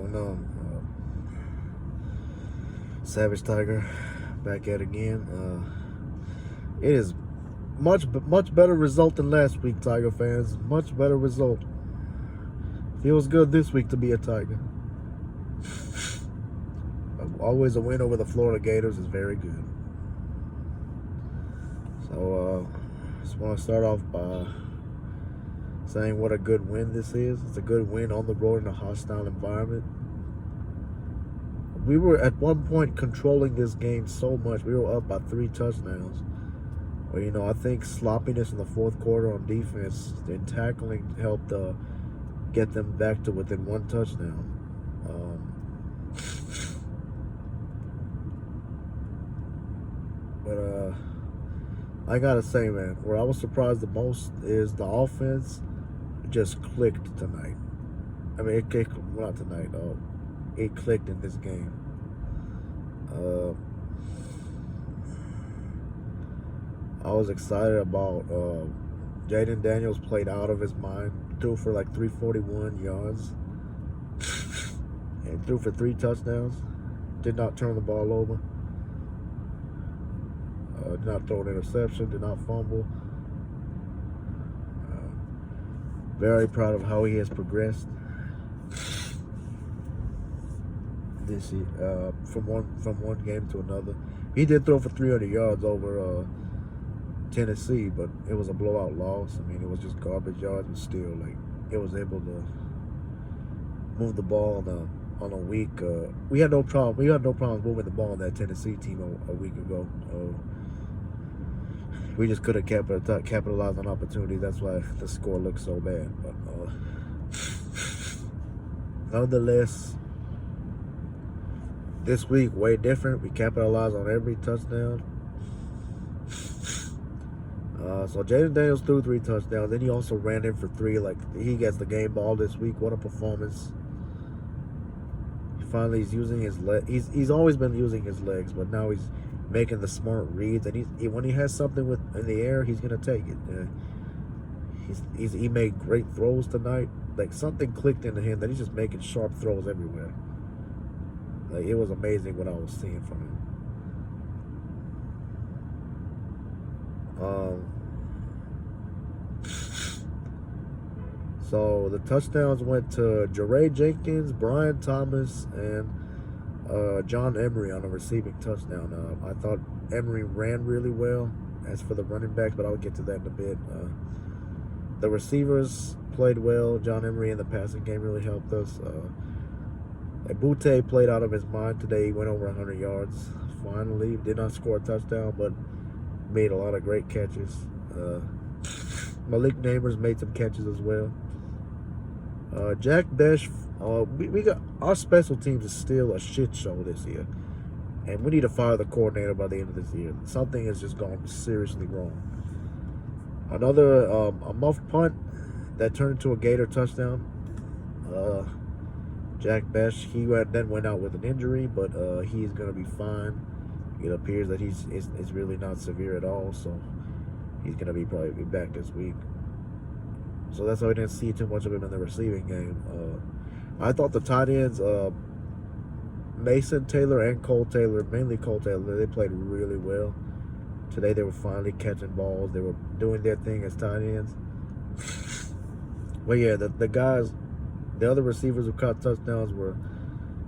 going on? Savage Tiger back at it again. It is much better result than last week, Tiger fans. Much better result. Feels good this week to be a Tiger. Always a win over the Florida Gators is very good. So just want to start off by saying what a good win this is. It's a good win on the road in a hostile environment. We were at one point controlling this game so much. We were up by 3 touchdowns. Well, I think sloppiness in the fourth quarter on defense and tackling helped get them back to within 1 touchdown. But I gotta say, man, where I was surprised the most is the offense just clicked tonight. I mean, not tonight. It clicked in this game. I was excited about Jaden Daniels played out of his mind. Threw for like 341 yards. And threw for 3 touchdowns. Did not turn the ball over. Did not throw an interception. Did not fumble. Very proud of how he has progressed this year, from one game to another. He did throw for 300 yards over Tennessee, but it was a blowout loss. I mean, it was just garbage yards, but still, like, it was able to move the ball on a week. We had no problem. We had no problems moving the ball on that Tennessee team a week ago. We just couldn't capitalize on opportunities. That's why the score looked so bad. But nonetheless, this week way different. We capitalized on every touchdown. So Jaden Daniels threw 3 touchdowns. Then he also ran in for 3. Like, he gets the game ball this week. What a performance! Finally, he's using his leg. He's always been using his legs, but now he's making the smart reads. And when he has something in the air, he's gonna take it. He made great throws tonight. Like, something clicked into him that he's just making sharp throws everywhere. Like, it was amazing what I was seeing from him. So the touchdowns went to Geaux Jenkins, Brian Thomas, and John Emery on a receiving touchdown. I thought Emery ran really well. As for the running backs, but I'll get to that in a bit. The receivers played well. John Emery in the passing game really helped us. Butte played out of his mind today. He went over 100 yards. Finally, did not score a touchdown, but made a lot of great catches. Malik Neighbors made some catches as well. Jack Besh, we got our special teams is still a shit show this year, and we need to fire the coordinator by the end of this year. Something has just gone seriously wrong. Another a muffed punt that turned into a Gator touchdown. Jack Besh, he then went out with an injury, but he's gonna be fine. It appears that it's really not severe at all, so he's gonna probably be back this week. So that's why we didn't see too much of him in the receiving game. I thought the tight ends, Mason Taylor and Cole Taylor, mainly Cole Taylor, they played really well. Today they were finally catching balls. They were doing their thing as tight ends. But yeah, the guys, the other receivers who caught touchdowns were,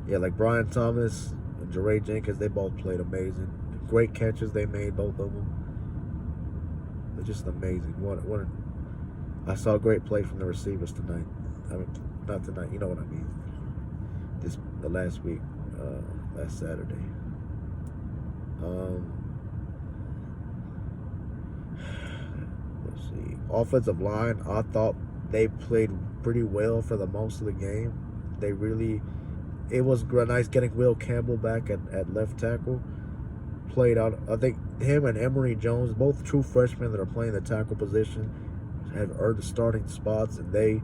like Brian Thomas and Geaux Jenkins. They both played amazing. Great catches they made, both of them. They're just amazing. I saw a great play from the receivers tonight. I mean, not tonight. You know what I mean. The last week, last Saturday. Let's see. Offensive line, I thought they played pretty well for the most of the game. It was nice getting Will Campbell back at left tackle. Played out. I think him and Emory Jones, both true freshmen that are playing the tackle position, have earned the starting spots, and they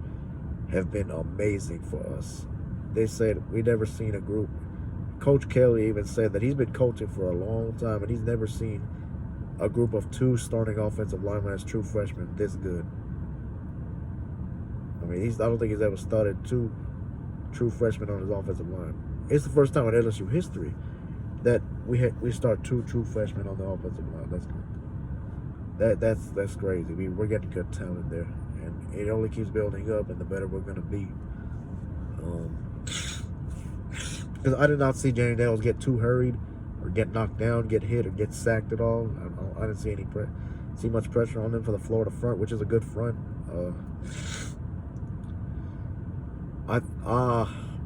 have been amazing for us. They said we never seen a group. Coach Kelly even said that he's been coaching for a long time, and he's never seen a group of 2 starting offensive linemen as true freshmen this good. I mean, I don't think he's ever started 2 true freshman on his offensive line. It's the first time in LSU history that we start 2 true freshmen on the offensive line. That's crazy. We're getting good talent there, and it only keeps building up, and the better we're gonna be. Because I did not see Jane Daniels get too hurried, or get knocked down, get hit, or get sacked at all. I didn't see much pressure on them for the Florida front, which is a good front.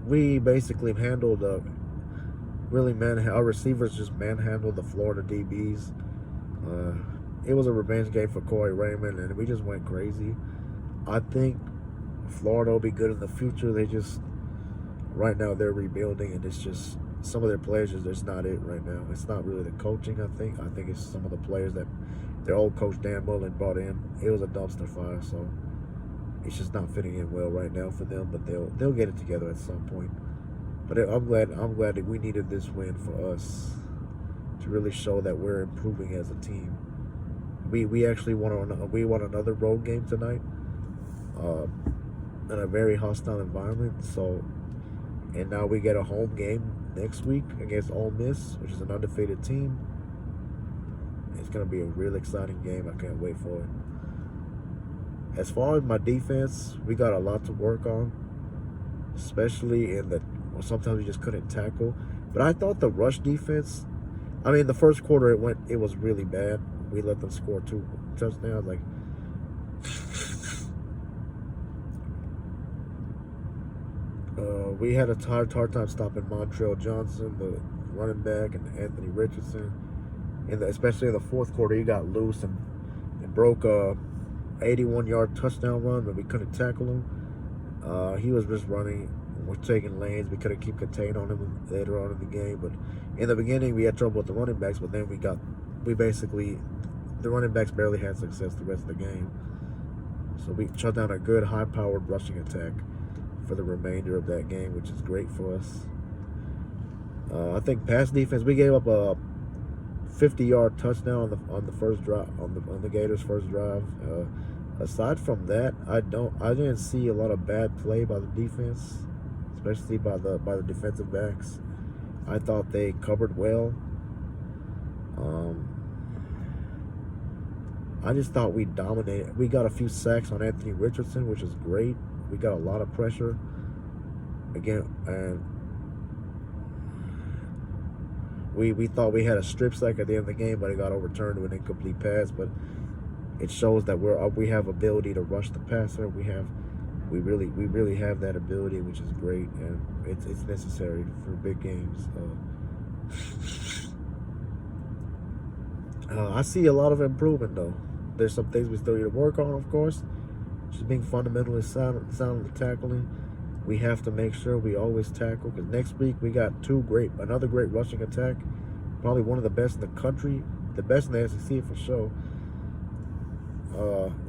We basically handled our receivers just manhandled the Florida DBs. It was a revenge game for Corey Raymond, and we just went crazy. I think Florida will be good in the future. Right now they're rebuilding, and it's just some of their players is just not it right now. It's not really the coaching, I think it's some of the players that their old coach Dan Mullen brought in. It was a dumpster fire, so it's just not fitting in well right now for them, but they'll get it together at some point. But I'm glad that we needed this win for us to really show that we're improving as a team. We actually won another road game tonight in a very hostile environment. So, and now we get a home game next week against Ole Miss, which is an undefeated team. It's going to be a real exciting game. I can't wait for it. As far as my defense, we got a lot to work on, especially sometimes we just couldn't tackle. But I thought the rush defense, the first quarter it was really bad. We let them score 2 touchdowns. We had a hard time stopping Montrell Johnson, the running back, and Anthony Richardson. Especially in the fourth quarter, he got loose and broke a 81-yard touchdown run, but we couldn't tackle him. He was just running. We're taking lanes. We couldn't keep contained on him later on in the game. But in the beginning, we had trouble with the running backs, but then the running backs barely had success the rest of the game. So we shut down a good, high-powered rushing attack for the remainder of that game, which is great for us. I think pass defense, we gave up a 50-yard touchdown on the first drive, on the Gators' first drive. Aside from that, I didn't see a lot of bad play by the defense, especially by the defensive backs. I thought they covered well. I just thought we dominated. We got a few sacks on Anthony Richardson, which is great. We got a lot of pressure again, and we thought we had a strip sack at the end of the game, but it got overturned to an incomplete pass. But it shows that we have ability to rush the passer. We really have that ability, which is great, and it's necessary for big games. I see a lot of improvement though. There's some things we still need to work on, of course. Just being fundamentally sound in the tackling. We have to make sure we always tackle, because next week we got another great rushing attack, probably one of the best in the country, the best in the SEC for sure.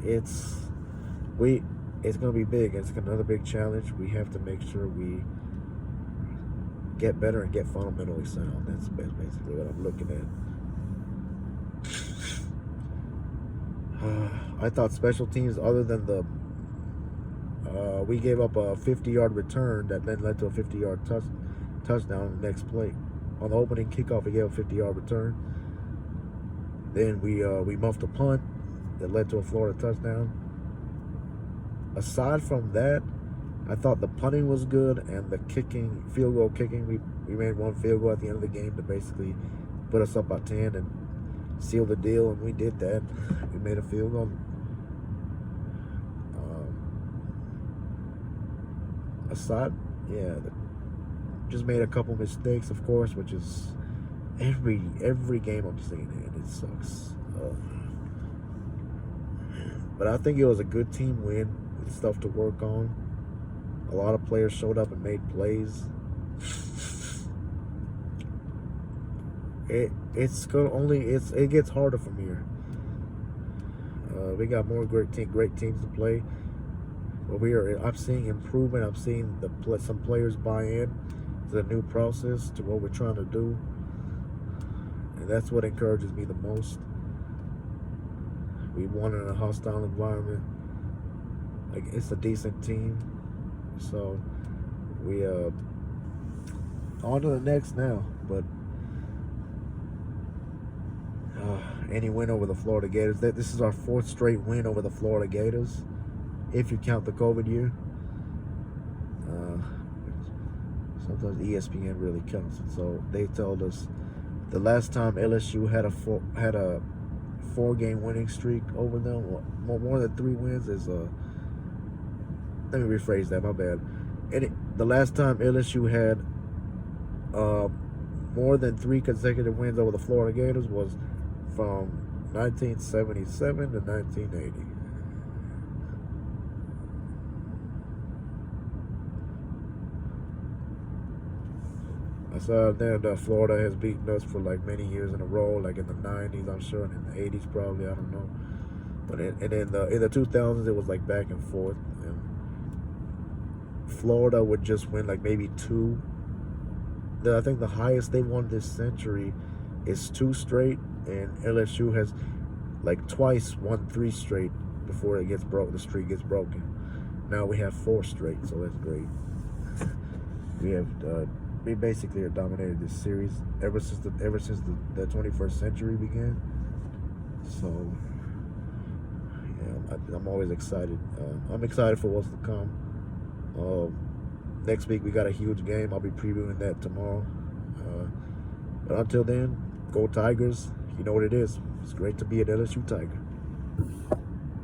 It's gonna be big. It's another big challenge. We have to make sure we get better and get fundamentally sound. That's basically what I'm looking at. I thought special teams, other than we gave up a 50-yard return that then led to a 50-yard touchdown on the next play. On the opening kickoff, we gave a 50-yard return. Then we muffed a punt that led to a Florida touchdown. Aside from that, I thought the punting was good, and the field goal kicking, we made one field goal at the end of the game to basically put us up by 10 and seal the deal, and we did that. We made a field goal. Just made a couple mistakes, of course, which is every game I'm seeing it. It sucks. But I think it was a good team win with stuff to work on. A lot of players showed up and made plays. It gets harder from here. We got more great teams to play. But I'm seeing improvement. I'm seeing some players buy in to the new process, to what we're trying to do, and that's what encourages me the most. We won in a hostile environment. It's a decent team, so we on to the next now. But any win over the Florida Gators. This is our 4th straight win over the Florida Gators, if you count the COVID year. Sometimes ESPN really counts it. So they told us the last time LSU had a 4-game winning streak over them, more than 3 wins is let me rephrase that, my bad. The last time LSU had more than 3 consecutive wins over the Florida Gators was from 1977 to 1980. I saw that Florida has beaten us for like many years in a row, like in the 90s, I'm sure, and in the 80s probably, I don't know. But in the 2000s, it was like back and forth. And Florida would just win like maybe 2. I think the highest they won this century is 2 straight, and LSU has like twice won 3 straight before it gets broke. The streak gets broken. Now we have 4 straight, so that's great. We basically have dominated this series ever since the 21st century began. So yeah, I'm always excited. I'm excited for what's to come. Next week we got a huge game. I'll be previewing that tomorrow. But until then, go Tigers. You know what it is. It's great to be an LSU Tiger.